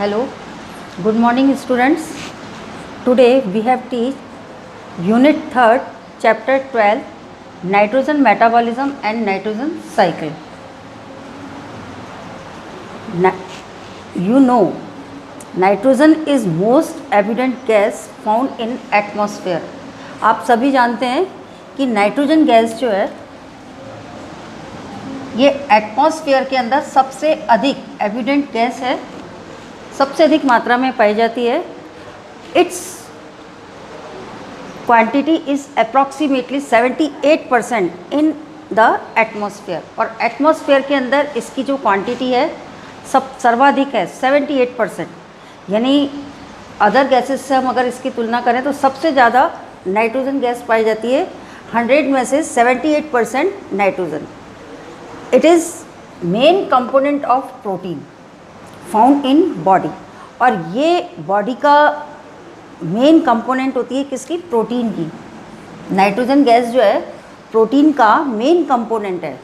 Hello, good morning students. Today we have teach Unit 3rd, Chapter 12, Nitrogen Metabolism and Nitrogen Cycle. You know, nitrogen is most abundant gas found in atmosphere. आप सभी जानते हैं कि nitrogen gas जो है ये atmosphere के अंदर सबसे अधिक एविडेंट गैस है, सबसे अधिक मात्रा में पाई जाती है. It's quantity is approximately 78% in the atmosphere. और एटमॉस्फेयर के अंदर इसकी जो क्वांटिटी है सर्वाधिक है 78%. यानी अदर गैसेस से हम अगर इसकी तुलना करें तो सबसे ज़्यादा नाइट्रोजन गैस पाई जाती है. 100 में से 78% nitrogen. It is main component of protein found in body. और ये बॉडी का मेन कंपोनेंट होती है किसकी? प्रोटीन की. नाइट्रोजन गैस जो है प्रोटीन का मेन कंपोनेंट है.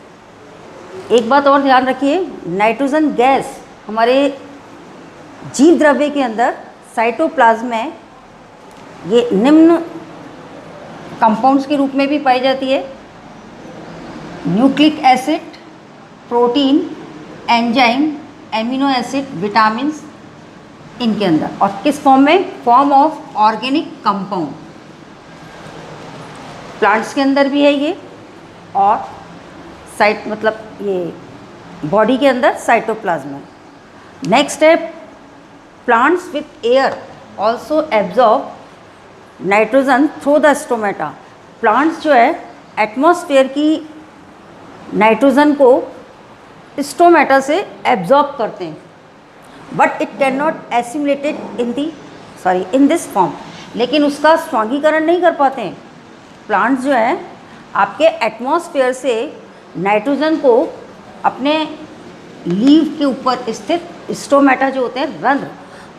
एक बात और ध्यान रखिए, नाइट्रोजन गैस हमारे जीव द्रव्य के अंदर साइटोप्लाज्म में ये निम्न कंपाउंड्स के रूप में भी पाई जाती है: nucleic acid, protein, enzyme, amino acid, vitamins इनके अंदर. और किस फॉर्म में? Form of organic compound. Plants के अंदर भी है ये, और साइट मतलब ये बॉडी के अंदर साइटोप्लाज्म है. नेक्स्ट है plants with air also absorb nitrogen through the stomata. Plants जो है एटमॉस्फेयर की नाइट्रोजन को स्टोमेटा से एब्जॉर्ब करते हैं, but it can not assimilated in this form. लेकिन उसका स्वांगीकरण नहीं कर पाते हैं. प्लांट्स जो है आपके एटमॉस्फेयर से नाइट्रोजन को अपने लीव के ऊपर स्थित स्टोमेटा जो होते हैं रंध्र,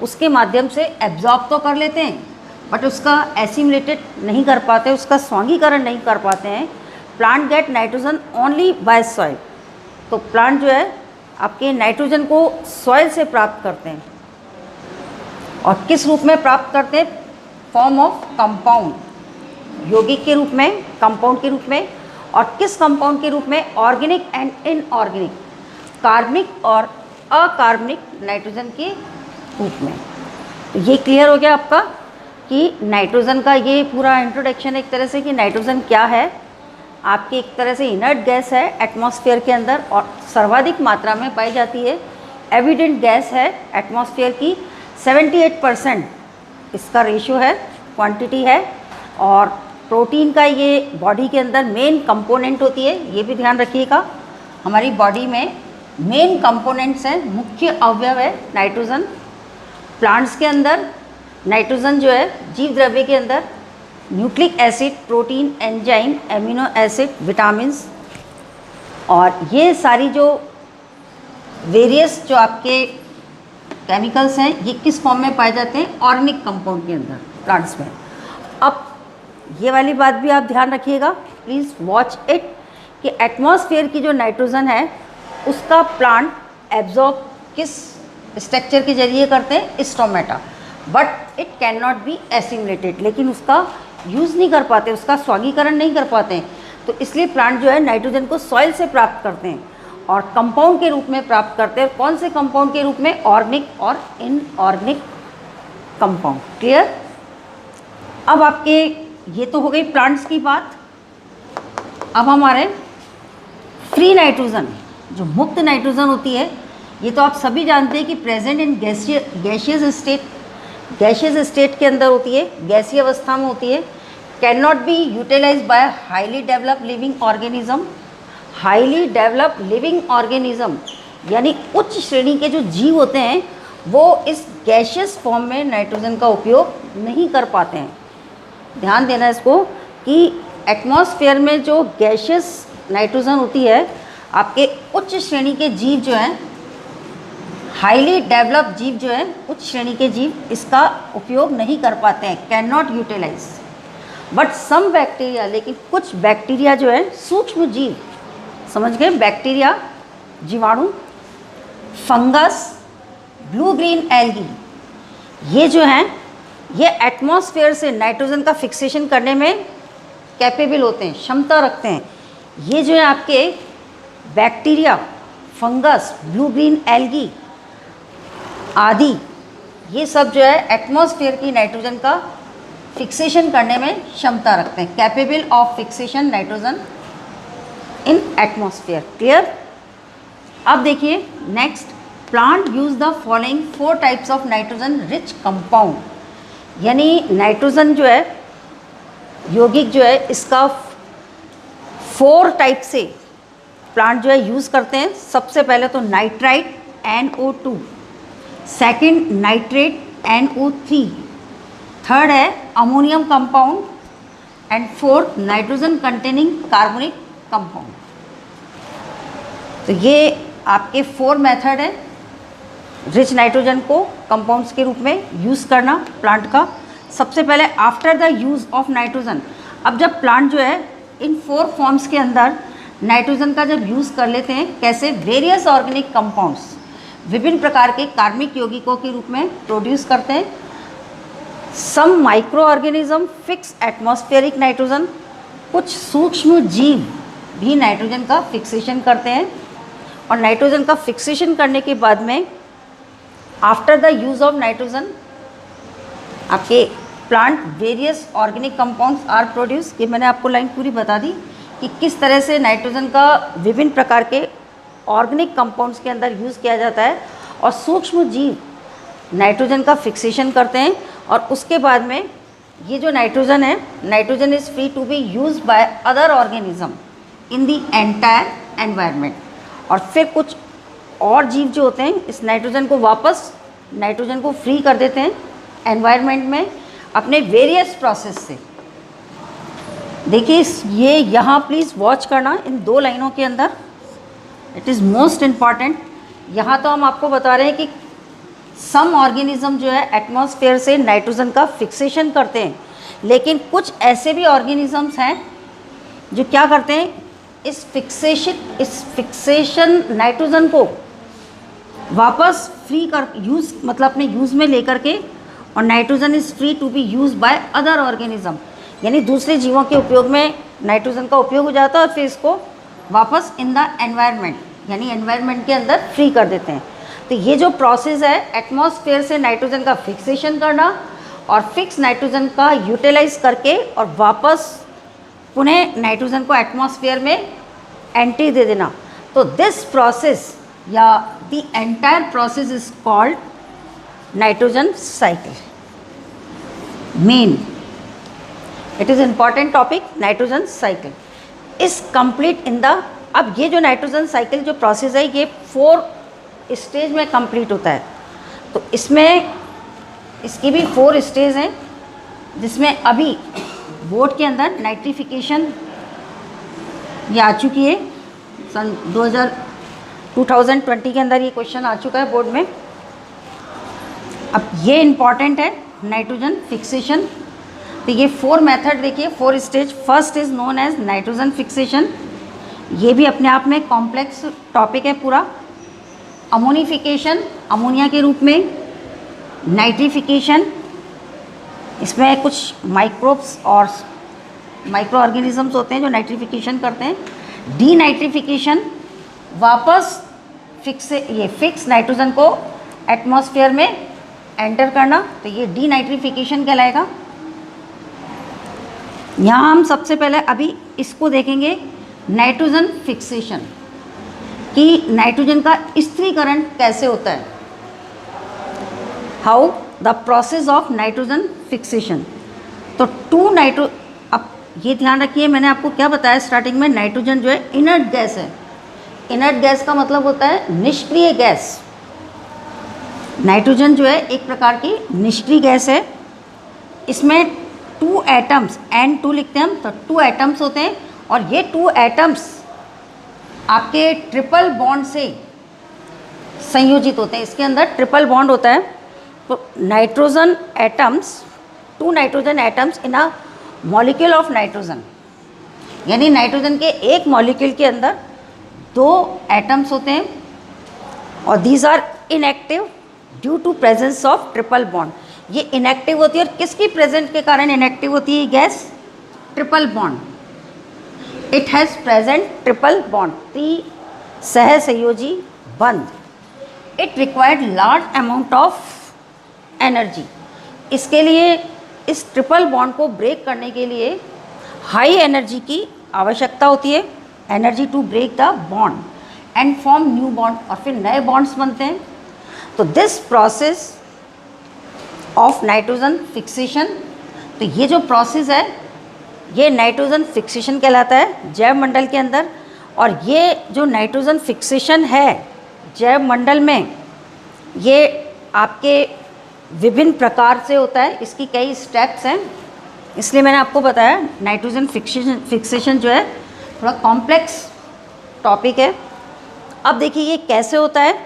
उसके माध्यम से एब्जॉर्ब तो कर लेते हैं, बट उसका एसिमुलेटेड नहीं कर पाते, उसका स्वांगीकरण नहीं कर पाते हैं. Plant get nitrogen only by soil. तो प्लांट जो है आपके नाइट्रोजन को सॉइल से प्राप्त करते हैं. और किस रूप में प्राप्त करते हैं? फॉर्म ऑफ कंपाउंड, यौगिक के रूप में, कंपाउंड के रूप में. और किस कंपाउंड के रूप में? ऑर्गेनिक एंड इनऑर्गेनिक, कार्बनिक और अकार्बनिक नाइट्रोजन के रूप में. तो ये क्लियर हो गया आपका कि नाइट्रोजन का ये पूरा इंट्रोडक्शन एक तरह से कि नाइट्रोजन क्या है. आपकी एक तरह से इनर्ट गैस है एटमॉस्फेयर के अंदर और सर्वाधिक मात्रा में पाई जाती है. एविडेंट गैस है एटमॉस्फेयर की. 78% इसका रेशियो है, क्वांटिटी है. और प्रोटीन का ये बॉडी के अंदर मेन कंपोनेंट होती है. ये भी ध्यान रखिएगा, हमारी बॉडी में मेन कंपोनेंट्स हैं, मुख्य अवयव है नाइट्रोजन. प्लांट्स के अंदर नाइट्रोजन जो है जीव द्रव्य के अंदर nucleic acid, protein, enzyme, amino acid, vitamins. और ये सारी जो वेरियस जो आपके केमिकल्स हैं ये किस फॉर्म में पाए जाते हैं? ऑर्गेनिक कंपाउंड के अंदर प्लांट्स में. अब ये वाली बात भी आप ध्यान रखिएगा, प्लीज़ वॉच इट, कि एटमॉस्फेयर की जो नाइट्रोजन है उसका प्लांट एब्जॉर्ब किस स्ट्रक्चर के जरिए करते हैं? Stomata. But it can not be assimilated. लेकिन उसका यूज़ नहीं कर पाते, उसका स्वांगीकरण नहीं कर पाते हैं. तो इसलिए प्लांट जो है नाइट्रोजन को सॉइल से प्राप्त करते हैं और कंपाउंड के रूप में प्राप्त करते हैं. कौन से कंपाउंड के रूप में? ऑर्गेनिक और इनऑर्गेनिक कंपाउंड. क्लियर? अब आपके ये तो हो गई प्लांट्स की बात. अब हमारे फ्री नाइट्रोजन, जो मुक्त नाइट्रोजन होती है, ये तो आप सभी जानते हैं कि प्रेजेंट इन गैशियस स्टेट के अंदर होती है, गैसीय अवस्था में होती है. Can not be utilize by highly developed living organism. Highly developed living organism यानी उच्च श्रेणी के जो जीव होते हैं वो इस गैशियस फॉर्म में नाइट्रोजन का उपयोग नहीं कर पाते हैं. ध्यान देना इसको कि एटमॉस्फेयर में जो गैशियस नाइट्रोजन होती है, आपके उच्च श्रेणी के जीव जो हैं, हाईली डेवलप्ड जीव जो है, उच्च श्रेणी के जीव इसका उपयोग नहीं कर पाते हैं, can not utilize. But some bacteria, लेकिन कुछ बैक्टीरिया जो है, सूक्ष्म जीव, समझ गए, बैक्टीरिया, जीवाणु, फंगस, ब्लू ग्रीन एल्गी, ये जो हैं ये एटमॉस्फेयर से नाइट्रोजन का फिक्सेशन करने में कैपेबल होते हैं, क्षमता रखते हैं। ये जो है आपके bacteria, fungus, blue green algae आदि, ये सब जो है एटमॉस्फेयर की नाइट्रोजन का फिक्सेशन करने में क्षमता रखते हैं, capable of fixation nitrogen in atmosphere. Clear? अब देखिए next, plant use the following 4 types of nitrogen rich compound, यानी नाइट्रोजन जो है यौगिक जो है इसका 4 टाइप से प्लांट जो है यूज़ करते हैं। सबसे पहले तो nitrite NO2, second nitrate NO3, third है ammonium compound and fourth nitrogen containing carbonic compound. तो ये आपके 4 मेथड है रिच नाइट्रोजन को कंपाउंड्स के रूप में यूज़ करना प्लांट का। सबसे पहले after the use of nitrogen, अब जब प्लांट जो है इन 4 फॉर्म्स के अंदर नाइट्रोजन का जब यूज़ कर लेते हैं, कैसे? वेरियस ऑर्गेनिक कंपाउंड्स, विभिन्न प्रकार के कार्बनिक यौगिकों के रूप में प्रोड्यूस करते हैं। Some micro organism fix atmospheric nitrogen, कुछ सूक्ष्म जीव भी नाइट्रोजन का फिक्सेशन करते हैं। और नाइट्रोजन का फिक्सेशन करने के बाद में after the use of nitrogen आपके plant various organic compounds are produce. ये मैंने आपको लाइन पूरी बता दी कि किस तरह से नाइट्रोजन का विभिन्न प्रकार के ऑर्गेनिक कंपाउंड्स के अंदर यूज़ किया जाता है और सूक्ष्म जीव नाइट्रोजन का फिक्सेशन करते हैं। और उसके बाद में ये जो नाइट्रोजन है, nitrogen is free to be used by other organism in the entire environment. और फिर कुछ और जीव जो होते हैं इस नाइट्रोजन को वापस नाइट्रोजन को फ्री कर देते हैं एनवायरनमेंट में अपने वेरियस प्रोसेस से। देखिए ये यहाँ प्लीज़ वॉच करना इन 2 लाइनों के अंदर, इट इज़ मोस्ट इम्पॉर्टेंट। यहाँ तो हम आपको बता रहे हैं कि सम ऑर्गेनिज्म जो है एटमॉस्फेयर से नाइट्रोजन का फिक्सेशन करते हैं, लेकिन कुछ ऐसे भी ऑर्गेनिजम्स हैं जो क्या करते हैं, इस फिक्सेशन नाइट्रोजन को वापस फ्री कर यूज़ मतलब अपने यूज़ में लेकर के, और nitrogen is free to be use by other organism, यानी दूसरे जीवों के उपयोग में नाइट्रोजन का उपयोग हो जाता है और फिर इसको वापस इन द एनवायरनमेंट यानी एनवायरनमेंट के अंदर फ्री कर देते हैं। तो ये जो प्रोसेस है एटमॉस्फेयर से नाइट्रोजन का फिक्सेशन करना और फिक्स नाइट्रोजन का यूटिलाइज करके और वापस पुनः नाइट्रोजन को एटमॉस्फेयर में एंट्री दे देना, तो दिस प्रोसेस या the entire process is called nitrogen cycle. Main it is important topic, nitrogen cycle is complete in the. अब ये जो नाइट्रोजन साइकिल जो प्रोसेस है ये 4 स्टेज में कंप्लीट होता है। तो इसमें इसकी भी 4 स्टेज हैं, जिसमें अभी बोर्ड के अंदर नाइट्रिफिकेशन ये आ चुकी है, सन 2020 के अंदर ये क्वेश्चन आ चुका है बोर्ड में। अब ये इम्पॉर्टेंट है नाइट्रोजन फिक्सेशन। तो ये 4 मेथड देखिए, 4 stage. First is known as nitrogen fixation, ये भी अपने आप में कॉम्प्लेक्स टॉपिक है पूरा। अमोनिफिकेशन, अमोनिया के रूप में। नाइट्रिफिकेशन, इसमें कुछ माइक्रोब्स और माइक्रो ऑर्गेनिजम्स होते हैं जो नाइट्रिफिकेशन करते हैं। डीनाइट्रिफिकेशन, वापस फिक्स नाइट्रोजन को एटमॉस्फेयर में एंटर करना, तो ये डीनाइट्रिफिकेशन कहलाएगा। यहाँ हम सबसे पहले अभी इसको देखेंगे नाइट्रोजन फिक्सेशन, कि नाइट्रोजन का स्थिरीकरण कैसे होता है, how the process of nitrogen fixation. तो अब ये ध्यान रखिए, मैंने आपको क्या बताया स्टार्टिंग में, नाइट्रोजन जो है इनर्ट गैस है। इनर्ट गैस का मतलब होता है निष्क्रिय गैस। नाइट्रोजन जो है एक प्रकार की निष्क्रिय गैस है। इसमें 2 एटम्स, N2 लिखते हैं हम, तो 2 एटम्स होते हैं और ये 2 एटम्स आपके ट्रिपल बॉन्ड से संयोजित होते हैं। इसके अंदर ट्रिपल बॉन्ड होता है। तो nitrogen atoms, 2 nitrogen atoms in a molecule of nitrogen, यानी नाइट्रोजन के एक मॉलिक्यूल के अंदर 2 एटम्स होते हैं और these are inactive due to presence of triple bond. ये इनएक्टिव होती है और किसकी प्रेजेंट के कारण इनएक्टिव होती है gas? Triple bond. It has present triple bond, सहसंयोजी बंध। It required large amount of energy. इसके लिए, इस ट्रिपल बॉन्ड को ब्रेक करने के लिए हाई एनर्जी की आवश्यकता होती है, energy to break the bond and form new bond, और फिर नए बॉन्ड्स बनते हैं। तो this process of nitrogen fixation, तो ये जो प्रोसेस है ये नाइट्रोजन फिक्सेशन कहलाता है जैव मंडल के अंदर। और ये जो नाइट्रोजन फिक्सेशन है जैव मंडल में, ये आपके विभिन्न प्रकार से होता है, इसकी कई स्टेप्स हैं, इसलिए मैंने आपको बताया नाइट्रोजन फिक्सेशन जो है थोड़ा कॉम्प्लेक्स टॉपिक है। अब देखिए ये कैसे होता है,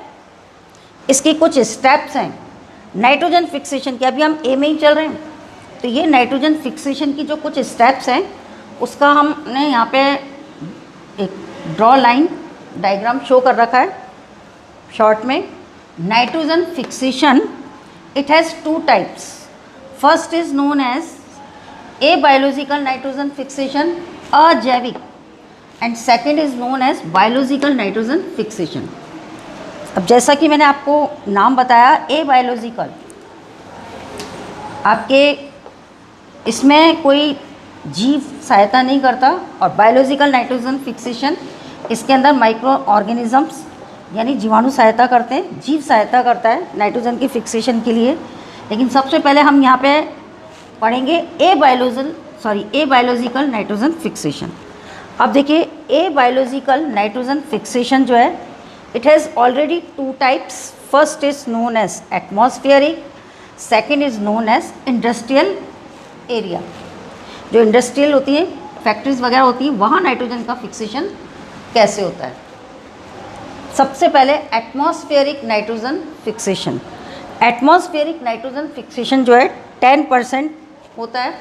इसकी कुछ स्टेप्स हैं नाइट्रोजन फिक्सेशन के। अभी हम ए में ही चल रहे हैं, तो ये नाइट्रोजन फिक्सेशन की जो कुछ स्टेप्स हैं उसका हमने यहाँ पे एक ड्रॉ लाइन डायग्राम शो कर रखा है शॉर्ट में। Nitrogen fixation, it has two types. First is known as a biological nitrogen fixation, अजैविक, and second is known as biological nitrogen fixation. अब जैसा कि मैंने आपको नाम बताया ए बायोलॉजिकल, आपके इसमें कोई जीव सहायता नहीं करता, और बायोलॉजिकल नाइट्रोजन फिक्सेशन इसके अंदर माइक्रो ऑर्गेनिजम्स यानी जीवाणु सहायता करते हैं, जीव सहायता करता है नाइट्रोजन की फिक्सेशन के लिए। लेकिन सबसे पहले हम यहाँ पे पढ़ेंगे ए बायोलॉजिकल नाइट्रोजन फिक्सेशन। अब देखिए ए बायोलॉजिकल नाइट्रोजन फिक्सेशन जो है, it has already two types. First is known as atmospheric, second is known as industrial area. जो इंडस्ट्रियल होती है, फैक्ट्रीज वगैरह होती हैं, वहाँ नाइट्रोजन का फिक्सेशन कैसे होता है। सबसे पहले atmospheric nitrogen fixation. Atmospheric nitrogen fixation जो है 10% होता है।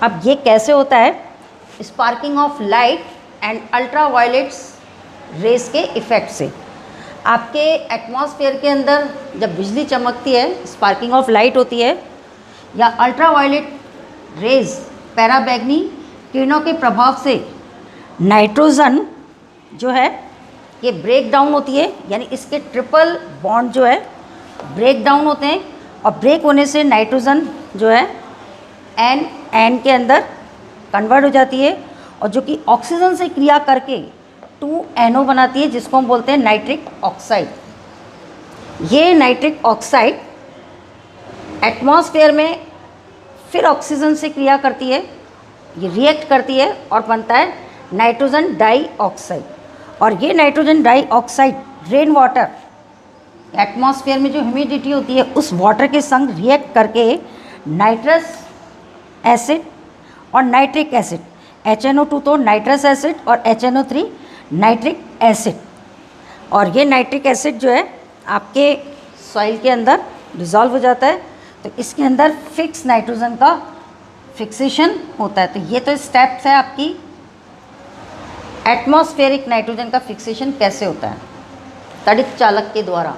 अब ये कैसे होता है? Sparking of light and ultraviolets rays के इफ़ेक्ट से। आपके एटमॉस्फेयर के अंदर जब बिजली चमकती है, स्पार्किंग ऑफ लाइट होती है, या अल्ट्रावायलेट रेज पैराबैगनी किरणों के प्रभाव से नाइट्रोजन जो है ये ब्रेक डाउन होती है, यानी इसके ट्रिपल बॉन्ड जो है ब्रेक डाउन होते हैं, और ब्रेक होने से नाइट्रोजन जो है एन के अंदर कन्वर्ट हो जाती है, और जो कि ऑक्सीजन से क्रिया करके 2NO बनाती है, जिसको हम बोलते हैं नाइट्रिक ऑक्साइड। ये नाइट्रिक ऑक्साइड एटमॉस्फेयर में फिर ऑक्सीजन से क्रिया करती है, ये रिएक्ट करती है और बनता है नाइट्रोजन डाइऑक्साइड। और ये nitrogen dioxide rain water, atmosphere में जो ह्यूमिडिटी होती है उस वाटर के संग रिएक्ट करके नाइट्रस एसिड और नाइट्रिक एसिड, HNO2 तो नाइट्रस एसिड और HNO3 नाइट्रिक एसिड, और ये नाइट्रिक एसिड जो है आपके सॉइल के अंदर डिज़ोल्व हो जाता है, तो इसके अंदर फिक्स नाइट्रोजन का फिक्सेशन होता है। तो ये तो स्टेप्स है आपकी एटमॉस्फेरिक नाइट्रोजन का फिक्सेशन कैसे होता है, तड़ित चालक के द्वारा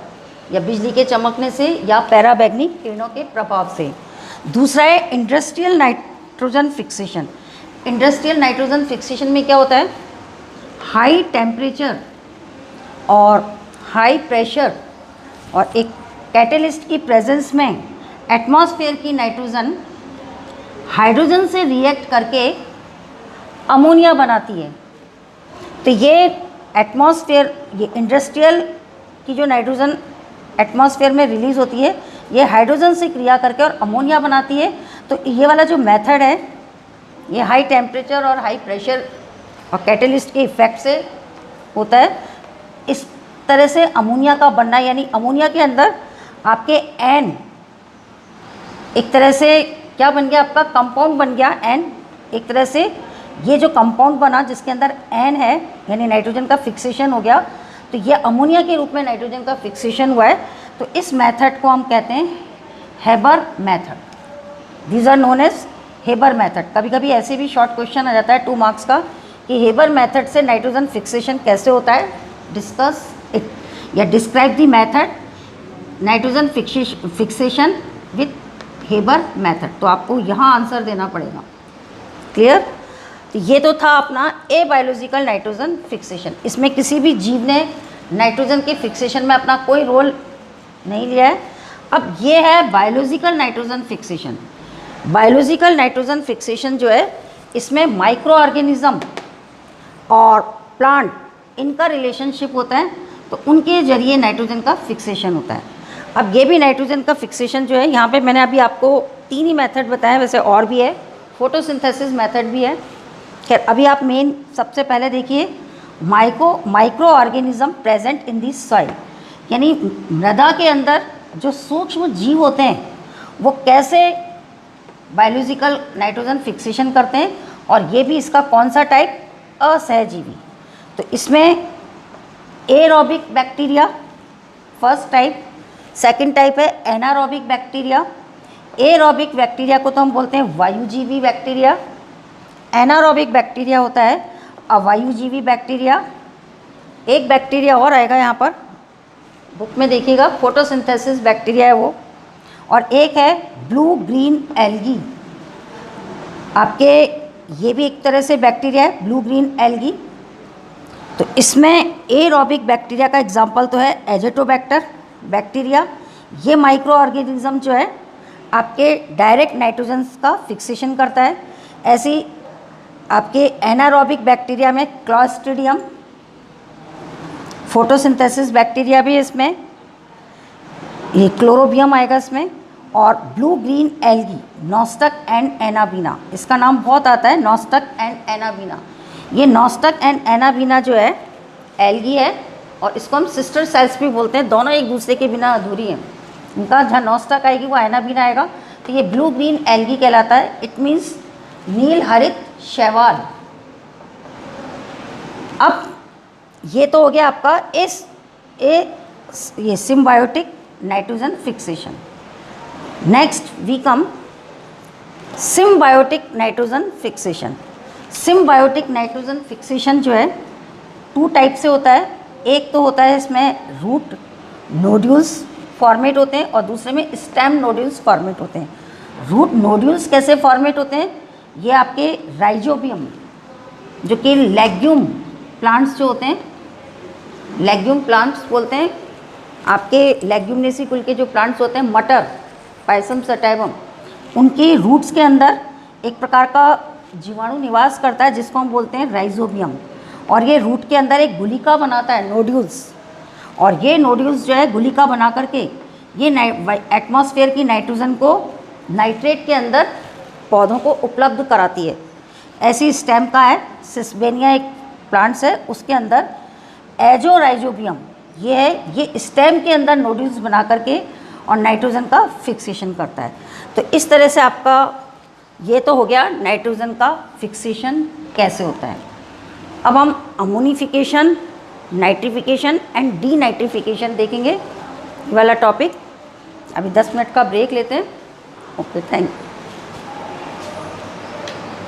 या बिजली के चमकने से या पैराबैगनी किरणों के प्रभाव से। दूसरा है industrial nitrogen fixation. Industrial nitrogen fixation में क्या होता है? हाई टेम्परेचर और हाई प्रेशर और एक कैटेलिस्ट की प्रेजेंस में एटमॉस्फेयर की नाइट्रोजन हाइड्रोजन से रिएक्ट करके अमोनिया बनाती है। तो ये एटमॉस्फेयर, ये इंडस्ट्रियल की जो नाइट्रोजन एटमॉस्फेयर में रिलीज़ होती है, ये हाइड्रोजन से क्रिया करके और अमोनिया बनाती है। तो ये वाला जो मेथड है, ये हाई टेम्परेचर और हाई प्रेशर और कैटेलिस्ट के इफ़ेक्ट से होता है। इस तरह से अमोनिया का बनना, यानी अमोनिया के अंदर आपके एन एक तरह से क्या बन गया, आपका कंपाउंड बन गया एन। एक तरह से ये जो कंपाउंड बना जिसके अंदर एन है, यानी नाइट्रोजन का फिक्सेशन हो गया, तो ये अमोनिया के रूप में नाइट्रोजन का फिक्सेशन हुआ है। तो इस मेथड को हम कहते हैं Haber method. These are known as Haber method. कभी कभी ऐसे भी शॉर्ट क्वेश्चन आ जाता है 2 मार्क्स का कि हेबर मेथड से नाइट्रोजन फिक्सेशन कैसे होता है, डिस्कस इट या describe the method nitrogen fixation with Haber method, तो आपको यहाँ आंसर देना पड़ेगा। क्लियर? तो ये तो था अपना ए बायोलॉजिकल नाइट्रोजन फिक्सेशन। इसमें किसी भी जीव ने नाइट्रोजन के फिक्सेशन में अपना कोई रोल नहीं लिया है। अब ये है biological nitrogen fixation. Biological nitrogen fixation जो है, इसमें माइक्रो ऑर्गेनिज्म और प्लांट इनका रिलेशनशिप होता है, तो उनके जरिए नाइट्रोजन का फिक्सेशन होता है। अब ये भी नाइट्रोजन का फिक्सेशन जो है, यहाँ पे मैंने अभी आपको 3 ही मेथड बताए, वैसे और भी है, फोटोसिंथेसिस मेथड भी है। खैर अभी आप मेन सबसे पहले देखिए micro organism present in the soil, यानी मृदा के अंदर जो सूक्ष्म जीव होते हैं वो कैसे बायोलॉजिकल नाइट्रोजन फिक्सेशन करते हैं, और ये भी इसका कौन सा टाइप, असहजीवी। तो इसमें aerobic bacteria first type, second type है एनारोबिक बैक्टीरिया। एरोबिक बैक्टीरिया को तो हम बोलते हैं वायुजीवी बैक्टीरिया। एनारोबिक बैक्टीरिया होता है अवायुजीवी बैक्टीरिया। एक बैक्टीरिया और आएगा यहाँ पर बुक में देखिएगा, फोटोसिंथेसिस बैक्टीरिया है वो। और एक है ब्लू ग्रीन एल्गी, आपके ये भी एक तरह से बैक्टीरिया है, ब्लू ग्रीन एल्गी। तो इसमें एरोबिक बैक्टीरिया का एग्जाम्पल तो है एजेटोबैक्टर बैक्टीरिया। ये माइक्रो ऑर्गेनिज्म जो है आपके डायरेक्ट नाइट्रोजन का फिक्सेशन करता है। ऐसी आपके एनारोबिक बैक्टीरिया में क्लॉस्ट्रिडियम, फोटोसिंथेसिस बैक्टीरिया भी इसमें, ये क्लोरोबियम आएगा इसमें। और blue green algae nostoc and anabaena, इसका नाम बहुत आता है, नॉस्टक एंड एनाबीना। ये नॉस्टक एंड एनाबीना जो है एल्गी है, और इसको हम सिस्टर सेल्स भी बोलते हैं, दोनों एक दूसरे के बिना अधूरी हैं। इनका जहाँ नॉस्टक आएगी वो एनाबीना आएगा, तो ये ब्लू ग्रीन एल्गी कहलाता है। इट मीन्स नील हरित शैवाल। अब ये तो हो गया आपका ये symbiotic nitrogen fixation. Next we come symbiotic nitrogen fixation. Symbiotic nitrogen fixation जो है 2 टाइप से होता है। एक तो होता है इसमें रूट नोड्यूल्स फॉर्मेट होते हैं, और दूसरे में स्टेम नोड्यूल्स फॉर्मेट होते हैं। रूट नोड्यूल्स कैसे फॉर्मेट होते हैं, ये आपके राइजोबियम जो कि लेग्यूम प्लांट्स जो होते हैं, लेग्यूम प्लांट्स बोलते हैं, आपके लेग्यूमिनेसी कुल के जो प्लांट्स होते हैं, मटर, पायसम, सटाइवम, उनके रूट्स के अंदर एक प्रकार का जीवाणु निवास करता है जिसको हम बोलते हैं राइजोबियम। और ये रूट के अंदर एक गुलिका बनाता है, नोड्यूल्स। और ये नोड्यूल्स जो है गुलिका बना करके ये एटमॉस्फेयर की नाइट्रोजन को नाइट्रेट के अंदर पौधों को उपलब्ध कराती है। ऐसी स्टेम का है, सिस्बेनिया एक प्लांट्स है, उसके अंदर एजोराइजोबियम ये है, ये स्टेम के अंदर नोड्यूल्स बना करके और नाइट्रोजन का फिक्सेशन करता है। तो इस तरह से आपका ये तो हो गया नाइट्रोजन का फिक्सेशन कैसे होता है। अब हम अमोनिफिकेशन, नाइट्रिफिकेशन एंड डीनाइट्रिफिकेशन देखेंगे, ये वाला टॉपिक। अभी 10 मिनट का ब्रेक लेते हैं। Okay, thank you.